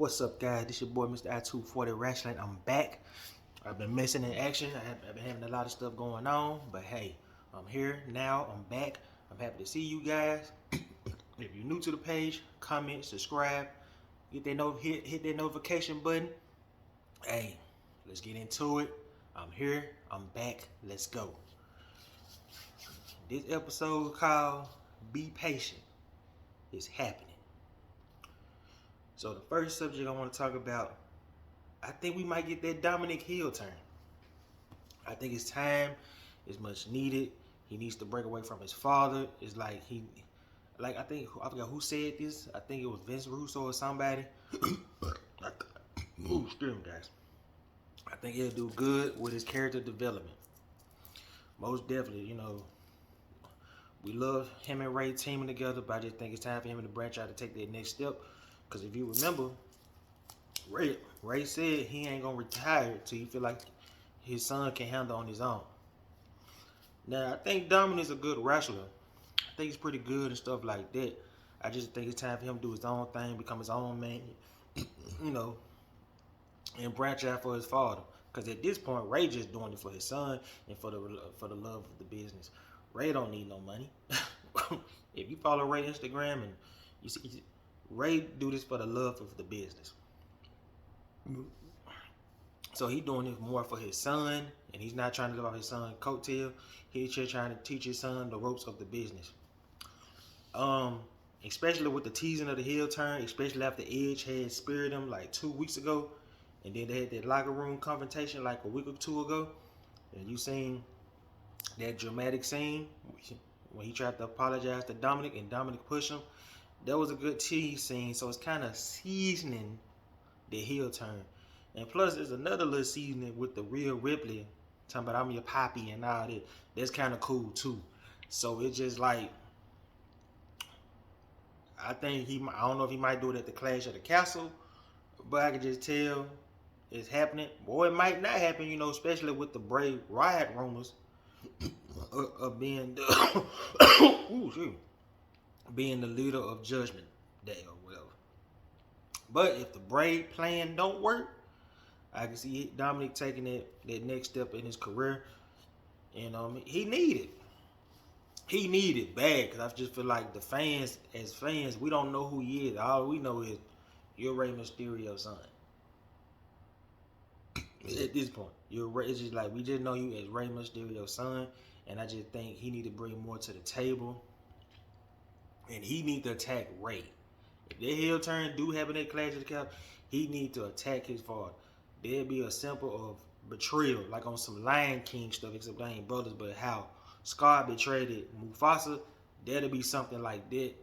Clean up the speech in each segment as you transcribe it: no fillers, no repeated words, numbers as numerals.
What's up, guys? This your boy, Mr. I-240 Wrestling. I'm back. I've been missing in action. I've been having a lot of stuff going on, but hey, I'm here now. I'm back. I'm happy to see you guys. If you're new to the page, comment, subscribe, hit that notification button. Hey, let's get into it. I'm here. I'm back. Let's go. This episode called "Be Patient" is happening. So the first subject I want to talk about, I think we might get that Dominic heel turn. I think it's time. It's much needed. He needs to break away from his father. It's like I forgot who said this. I think it was Vince Russo or somebody. Ooh, excuse me, guys. I think he'll do good with his character development. Most definitely, we love him and Ray teaming together, but I just think it's time for him to branch out to take that next step. Because if you remember, Ray said he ain't gonna retire till he feel like his son can handle on his own. Now, I think Dominic's a good wrestler. I think he's pretty good and stuff like that. I just think it's time for him to do his own thing, become his own man, and branch out for his father. Because at this point, Ray just doing it for his son and for the love of the business. Ray don't need no money. If you follow Ray Instagram and you see Ray do this for the love of the business. So he doing it more for his son, and he's not trying to live off his son's coattail. He's just trying to teach his son the ropes of the business. Especially with the teasing of the heel turn, especially after Edge had speared him like 2 weeks ago, and then they had that locker room confrontation like a week or two ago, and you seen that dramatic scene when he tried to apologize to Dominic and Dominic pushed him. That was a good tease scene, so it's kind of seasoning the heel turn. And plus, there's another little seasoning with the Rhea Ripley talking about I'm your poppy and all that. That's kind of cool too. So it's just like, I don't know if he might do it at the Clash of the Castle, but I can just tell it's happening. Or it might not happen, especially with the Bray Wyatt rumors of being being the leader of Judgment Day or whatever. But if the Bray plan don't work, I can see Dominic taking that next step in his career. He needed bad, because I just feel like as fans, we don't know who he is. All we know is you're Rey Mysterio's son. At this point, it's just like we just know you as Rey Mysterio's son, and I just think he need to bring more to the table, and he need to attack Ray. If that heel turn do happen at Clash of the Castle, he need to attack his father. There'd be a symbol of betrayal, like on some Lion King stuff, except they ain't brothers, but how Scar betrayed Mufasa. That'll be something like that,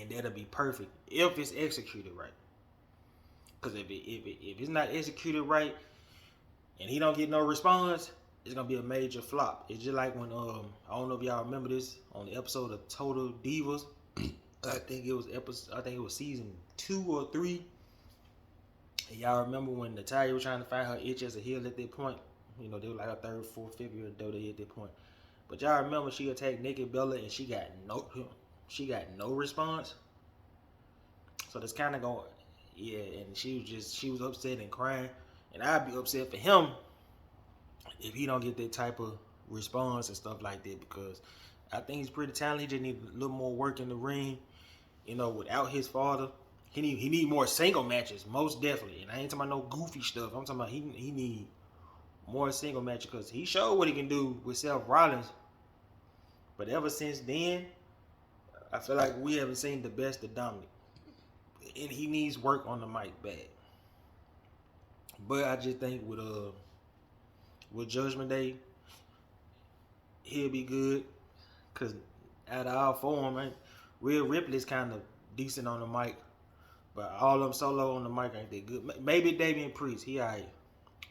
and that'll be perfect if it's executed right. Because if it's not executed right, and he don't get no response, it's gonna be a major flop. It's just like when I don't know if y'all remember this on the episode of Total Divas. I think it was season 2 or 3. And y'all remember when Natalya was trying to find her itch as a heel at that point? They were like a 3rd, 4th, 5th year WWE at that point. But y'all remember she attacked Nikki Bella and she got no response. So that's kind of going, yeah. And she was upset and crying, and I'd be upset for him if he don't get that type of response and stuff like that, because I think he's pretty talented. He just needs a little more work in the ring. Without his father, he need more single matches, most definitely. And I ain't talking about no goofy stuff. I'm talking about he need more single matches, because he showed what he can do with Seth Rollins. But ever since then, I feel like we haven't seen the best of Dominic, and he needs work on the mic bad. But I just think with Judgment Day, he'll be good, because out of all 4 of them, Rhea Ripley's kind of decent on the mic, but all of them solo on the mic ain't that good. Maybe Damian Priest, he alright.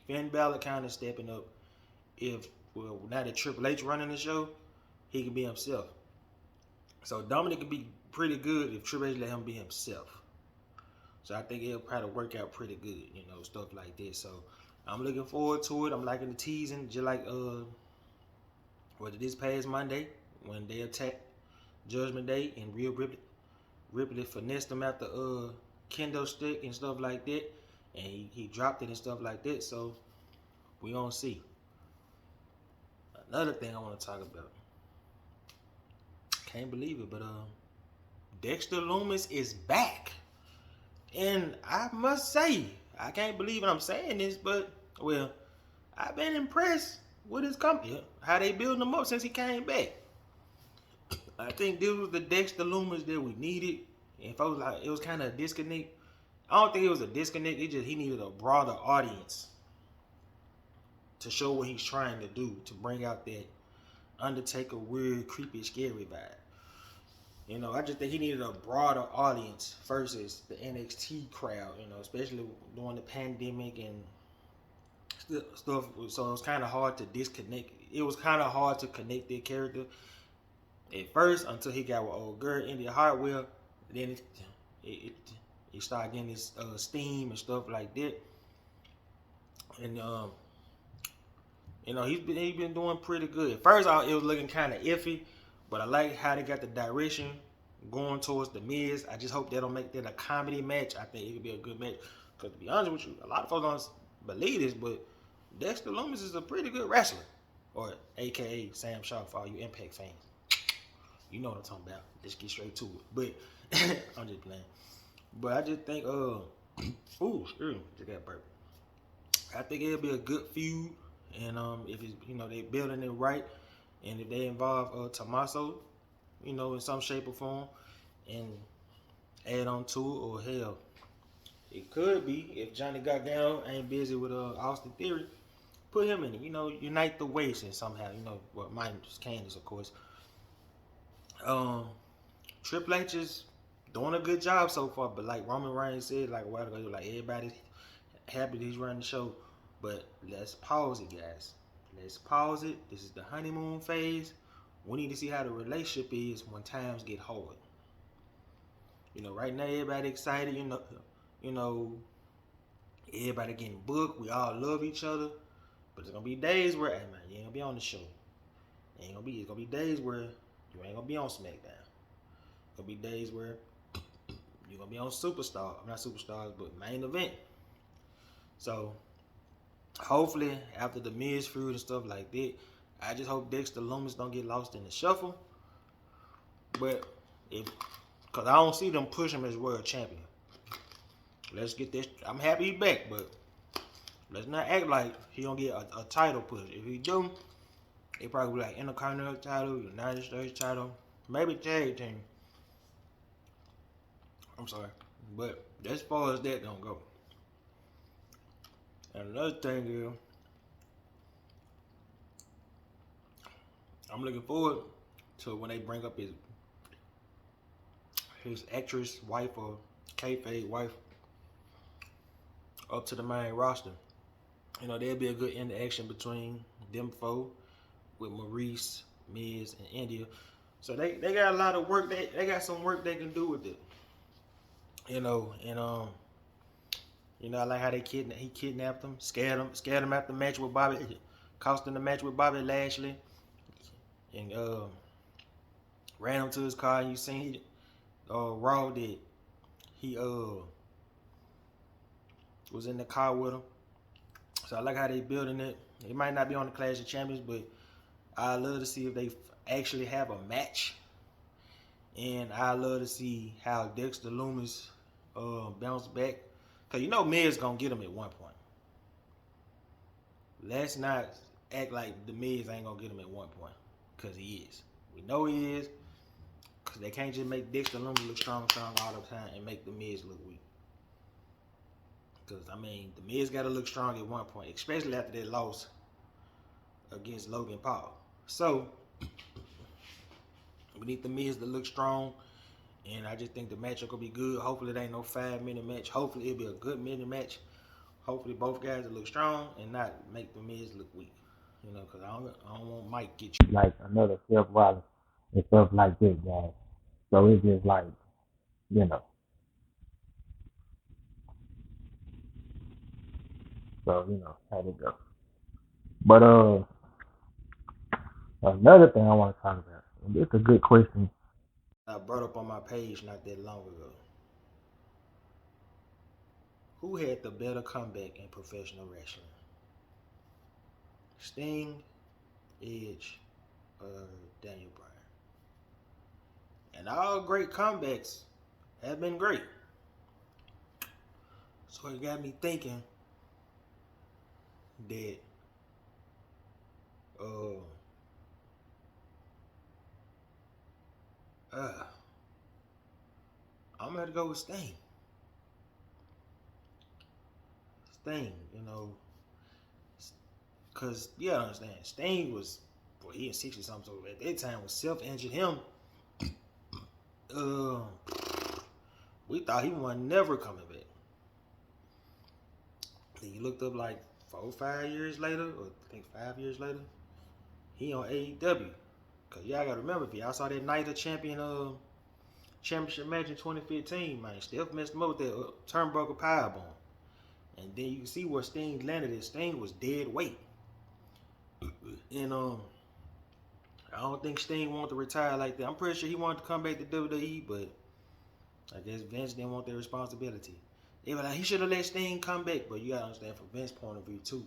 Finn Balor kind of stepping up. Now that Triple H running the show, he can be himself. So Dominic could be pretty good if Triple H let him be himself. So I think it'll probably work out pretty good, stuff like this. So I'm looking forward to it. I'm liking the teasing, just like this past Monday when they attacked Judgment Day and Rhea Ripley finessed them after kendo stick and stuff like that, and he dropped it and stuff like that. So we gonna see. Another thing I want to talk about. Can't believe it, but Dexter Lumis is back, and I must say, I can't believe I'm saying this, but well, I've been impressed with his company, how they building him up since he came back. I think this was the Dexter Lumis that we needed. And folks, like, it was kind of a disconnect. I don't think it was a disconnect. It just he needed a broader audience to show what he's trying to do, to bring out that Undertaker weird, creepy, scary vibe. You know, I just think he needed a broader audience versus the NXT crowd. You know, especially during the pandemic and stuff. So it was kind of hard to disconnect. It was kind of hard to connect their character at first until he got with old girl India Hartwell. Then it started getting this steam and stuff like that. And you know, he's been doing pretty good. At first, it was looking kind of iffy, but I like how they got the direction going towards the Miz. I just hope they don't make that a comedy match. I think it could be a good match. Because to be honest with you, a lot of folks don't believe this, but Dexter Lumis is a pretty good wrestler, or AKA Sam Shaw for all you Impact fans. You know what I'm talking about. Let's get straight to it. But I'm just playing. But I just think, ooh, just got burped. I think it'll be a good feud. And if it's, you know, they building it right, and if they involve Tommaso, you know, in some shape or form, and add on to it, or hell, it could be if Johnny Gargano ain't busy with Austin Theory, put him in it. You know, unite the waist and somehow, you know, well, minus Candice, of course. Triple H is doing a good job so far, but like Roman Reigns said, like a while ago, like everybody's happy that he's running the show. But let's pause it, guys. Let's pause it. This is the honeymoon phase. We need to see how the relationship is when times get hard. You know, right now everybody excited. You know, everybody getting booked. We all love each other. But there's gonna be days where, hey man, you ain't gonna be on the show. It's gonna be days where you ain't gonna be on SmackDown. It's gonna be days where you're gonna be on Superstar. Not Superstars, but Main Event. So hopefully, after the Miz feud and stuff like that, I just hope Dexter Lumis don't get lost in the shuffle. But because I don't see them push him as world champion. Let's get this. I'm happy he's back, but let's not act like he don't get a title push. If he do, it probably be like Intercontinental title, United States title, maybe tag team. I'm sorry, but as far as that don't go. And another thing is, I'm looking forward to when they bring up his actress wife or kayfabe wife up to the main roster. You know, there'll be a good interaction between them four with Maurice, Miz, and India. So they got a lot of work. They got some work they can do with it. You know, and you know, I like how he kidnapped him, scared him after the match with Bobby, cost him the match with Bobby Lashley, and ran him to his car. And you seen Raw that he was in the car with him. So I like how they building it. It might not be on the Clash of Champions, but I love to see if they actually have a match. And I love to see how Dexter Lumis bounce back. Because you know Miz going to get him at one point. Let's not act like the Miz ain't going to get him at one point. Because he is. We know he is. Because they can't just make Dexter Lumis look strong all the time and make the Miz look weak. Because, I mean, the Miz got to look strong at one point. Especially after that loss against Logan Paul. So, we need the Miz to look strong. And I just think the match will be good. Hopefully it ain't no 5-minute match. Hopefully it'll be a good minute match. Hopefully both guys will look strong and not make the Miz look weak. You know, because I don't want Mike get you like another Seth Rollins and stuff like that, guys. So it's just like, you know. So, you know, how it go. But another thing I want to talk about, and it's a good question. I brought up on my page not that long ago. who had the better comeback in professional wrestling? Sting, Edge, or Daniel Bryan? And all great comebacks have been great. So it got me thinking that I'm gonna have to go with Sting. Sting, cause yeah, I understand. Sting was, boy, he in 60 something, so at that time was self-injured him. We thought he wasn't never coming back. Then you looked up like 4 or 5 years later, or I think 5 years later, he on AEW. Cause y'all gotta remember, if y'all saw that Night of Champion championship match in 2015, man, Steph messed him up with that turnbuckle powerbomb. And then you can see where Sting landed. His Sting was dead weight. And I don't think Sting wanted to retire like that. I'm pretty sure he wanted to come back to WWE, but I guess Vince didn't want that responsibility. They were like, he should have let Sting come back, but you gotta understand from Vince's point of view too.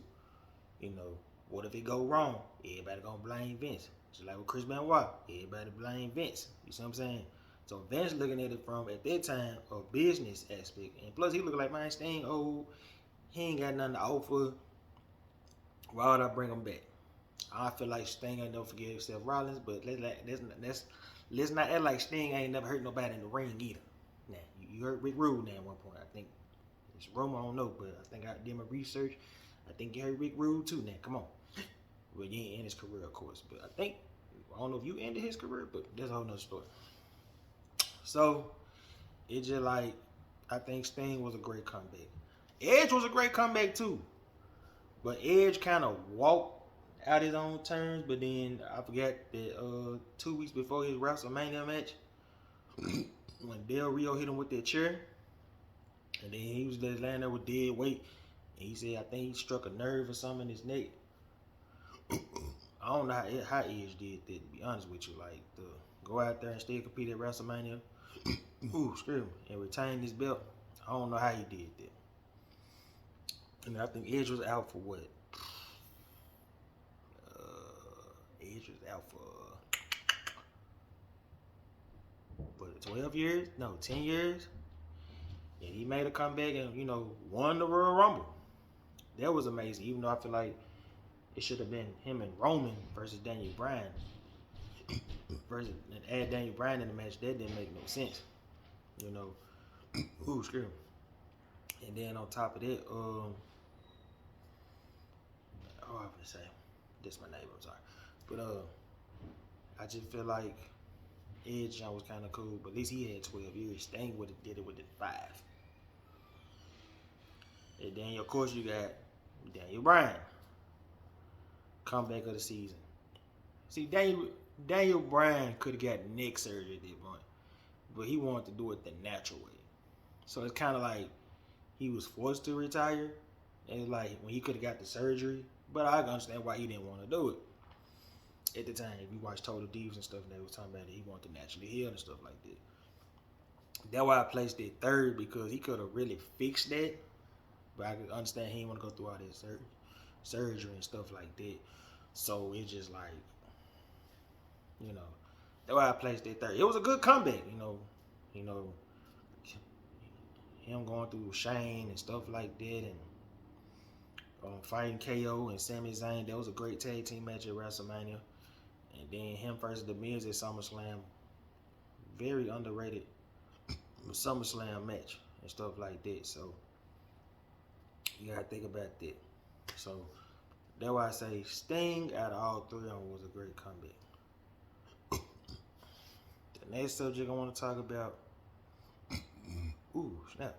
What if it go wrong? Everybody gonna blame Vince. Just like with Chris Benoit, everybody blame Vince. You see what I'm saying? So Vince looking at it from, at that time, a business aspect. And plus he look like, man, Sting old. He ain't got nothing to offer. Why would I bring him back? I feel like Sting ain't never forget Seth Rollins, but let's not act like Sting ain't never hurt nobody in the ring either. Now, you heard Rick Rude now at one point. I think it's rumor, I don't know, but I think I did my research. I think you heard Rick Rude too now. Come on. Well, he ain't in his career, of course, but I don't know if you ended his career, but that's a whole nother story. So, it's just like, I think Sting was a great comeback. Edge was a great comeback too. But Edge kind of walked out his own terms, but then I forgot that 2 weeks before his WrestleMania match, when Del Rio hit him with that chair, and then he was just laying there with dead weight, and he said, I think he struck a nerve or something in his neck. I don't know how Edge did that, to be honest with you. Like, to go out there and still compete at WrestleMania, and retain his belt, I don't know how he did that. And I think Edge was out for what? Edge was out for 12 years? No, 10 years. And he made a comeback and, won the Royal Rumble. That was amazing, even though I feel like it should have been him and Roman versus Daniel Bryan. And add Daniel Bryan in the match, that didn't make no sense. Screw. And then on top of that, I was gonna say, this my neighbor, I'm sorry. But I just feel like Edge was kind of cool, but at least he had 12 years. Sting would have did it with the 5. And then of course you got Daniel Bryan, comeback of the season. See, Daniel Bryan could have got neck surgery at that point, but he wanted to do it the natural way. So it's kind of like he was forced to retire, and like when he could have got the surgery. But I understand why he didn't want to do it at the time. If you watch Total Divas and stuff, they was talking about it, he wanted to naturally heal and stuff like that. That's why I placed it third, because he could have really fixed that. But I could understand he didn't want to go through all that surgery and stuff like that. So it's just like, that's why I placed it third. It was a good comeback, him going through Shane and stuff like that, and fighting KO and Sami Zayn. That was a great tag team match at WrestleMania. And then him versus The Miz at SummerSlam. Very underrated SummerSlam match and stuff like that. So you gotta think about that. So that's why I say Sting out of all three of them was a great comeback. The next subject I want to talk about. Ooh, snap.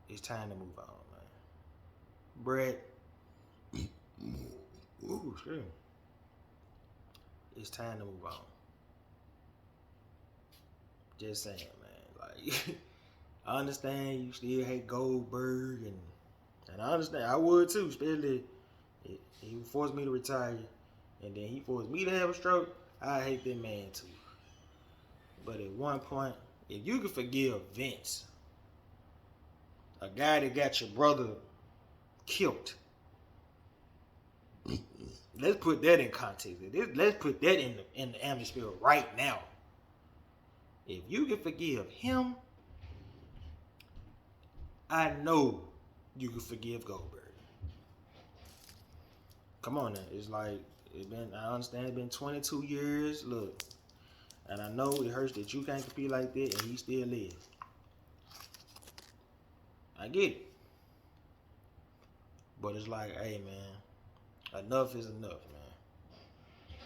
It's time to move on, man. Brett. Ooh, screw. It's time to move on. Just saying, man. Like, I understand you still hate Goldberg, and I understand. I would too, especially if he forced me to retire, and then he forced me to have a stroke. I hate that man too. But at one point, if you could forgive Vince A guy that got your brother killed. Let's put that in context. Let's put that in the atmosphere right now. If you can forgive him, I know you can forgive Goldberg. Come on now. It's like, I understand it's been 22 years. Look, and I know it hurts that you can't compete like that and he still lives. I get it. But it's like, hey man, enough is enough, man.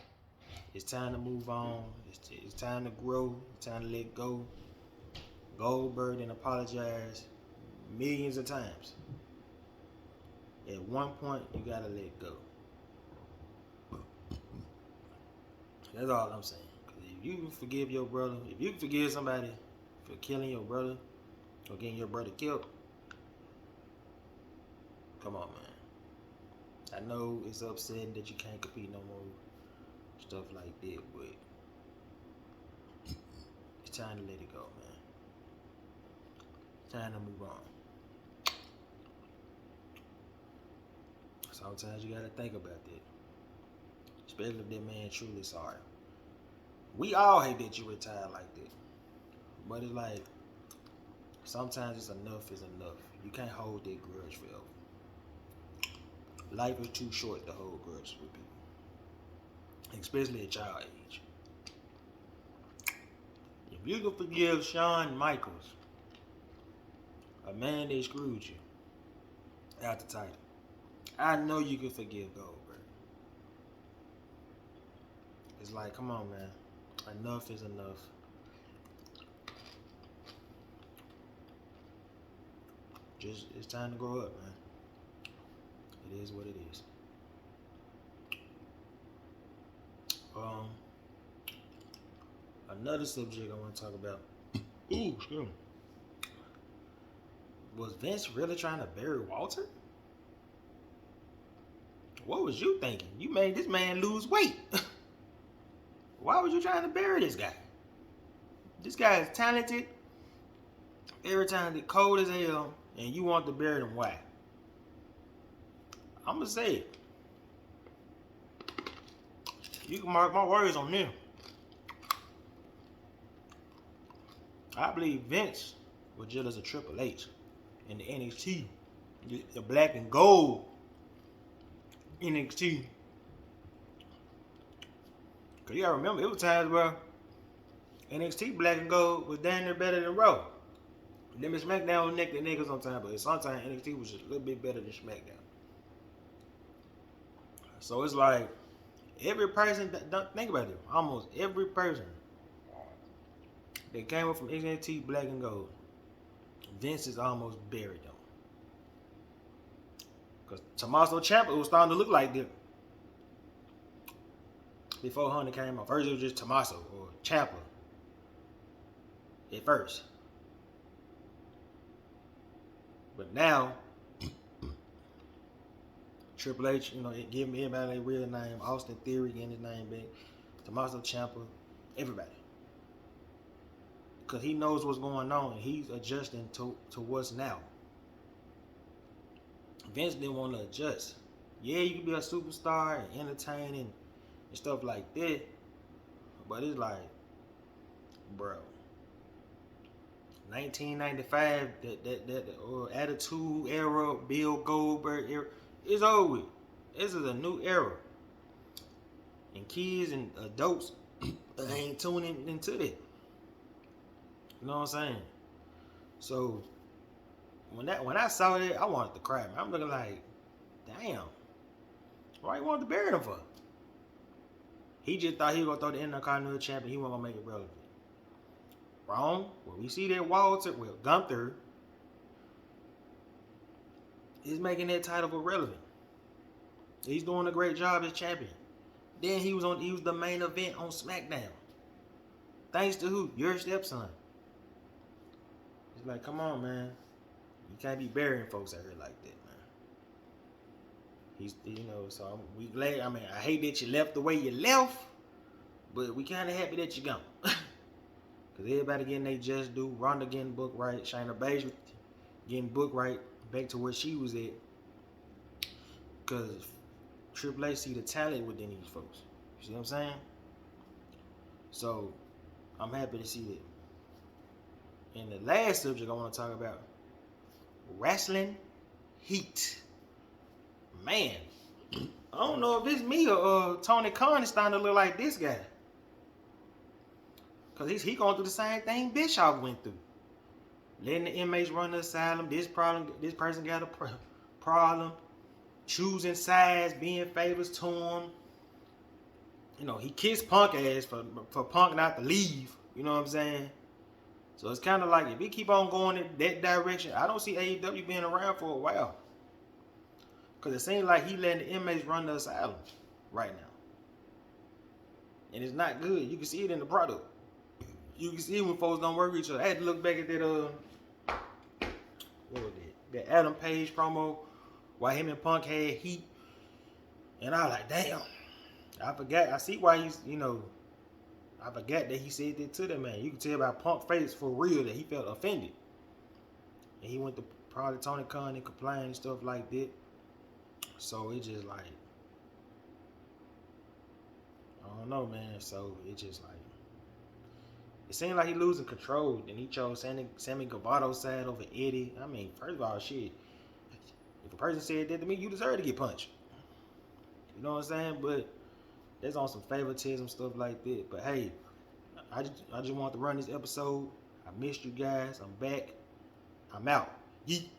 It's time to move on. It's time to grow. It's time to let go. Goldberg didn't apologize millions of times. At one point, you gotta let go. That's all I'm saying. If you forgive your brother, if you forgive somebody for killing your brother or getting your brother killed, come on, man. I know it's upsetting that you can't compete no more, stuff like that, but it's time to let it go, man. It's time to move on. Sometimes you gotta think about that. Especially if that man truly sorry. We all hate that you retired like that. But it's like, sometimes it's enough is enough. You can't hold that grudge forever. Life is too short to hold grudges with people. Especially at your age. If you can forgive Shawn Michaels, a man that screwed you out the title, I know you can forgive Goldberg. It's like, come on, man. Enough is enough. It's time to grow up, man. It is what it is. Another subject I want to talk about. Ooh, excuse me. Was Vince really trying to bury Walter? What was you thinking? You made this man lose weight. Why was you trying to bury this guy? This guy is talented. Every time it's cold as hell, and you want to bury him. Why? I'm gonna say it. You can mark my words on them. I believe Vince was jealous of Triple H in the NXT, the black and gold NXT. Cause you gotta remember, it was times where NXT black and gold was damn near better than Raw. Them and SmackDown was neck to neck sometimes, but sometimes NXT was just a little bit better than SmackDown. So it's like every person, think about it, almost every person that came up from NXT black and gold, Vince is almost buried them. Because Tommaso Ciampa was starting to look like them. Before Hunter came out, first it was just Tommaso or Ciampa. At first. But now, Triple H, give me everybody their real name. Austin Theory getting his name back. Tommaso Ciampa, everybody. Because he knows what's going on and he's adjusting to what's now. Vince didn't want to adjust. Yeah, you can be a superstar and entertaining and stuff like that. But it's like, bro. 1995, that Attitude Era, Bill Goldberg era, it's over with. This is a new era. And kids and adults ain't tuning into that. You know what I'm saying? So when I saw that, I wanted to cry, man. I'm looking like, damn, why you want to bury him for? He just thought he was gonna throw the Intercontinental Champion. He wasn't gonna make it relevant. Wrong. Well, we see that Gunther is making that title relevant. He's doing a great job as champion. Then he was the main event on SmackDown. Thanks to who? Your stepson. It's like, come on, man. You can't be burying folks out here like that, man. He's, so we glad. I mean, I hate that you left the way you left, but we kind of happy that you gone. Because everybody getting they just do. Ronda getting booked right. Shayna Baszler getting booked right back to where she was at. Because Triple H see the talent within these folks. You see what I'm saying? So I'm happy to see that. And the last subject I want to talk about, wrestling heat. Man, I don't know if it's me or Tony Khan is starting to look like this guy. Because he going through the same thing Bischoff went through. Letting the inmates run the asylum. This person got a problem. Choosing sides, being favors to him. You know, he kissed Punk ass for Punk not to leave. You know what I'm saying? So it's kind of like, if we keep on going in that direction, I don't see AEW being around for a while. Because it seems like he letting the inmates run the asylum right now. And it's not good. You can see it in the product. You can see when folks don't work with each other. I had to look back at that, what was that? That Adam Page promo, while him and Punk had heat. And I was like, damn. I forgot. I see why he's, I forgot that he said that to that man. You can tell by Punk's face for real that he felt offended. And he went to probably Tony Khan and complained and stuff like that. So it just like, I don't know, man. So it just like, it seemed like he losing control. And he chose Sammy Guevado's side over Eddie. I mean, first of all, shit. If a person said that to me, you deserve to get punched. You know what I'm saying? But that's on some favoritism, stuff like that. But hey, I just want to run this episode. I missed you guys. I'm back. I'm out. Yeet.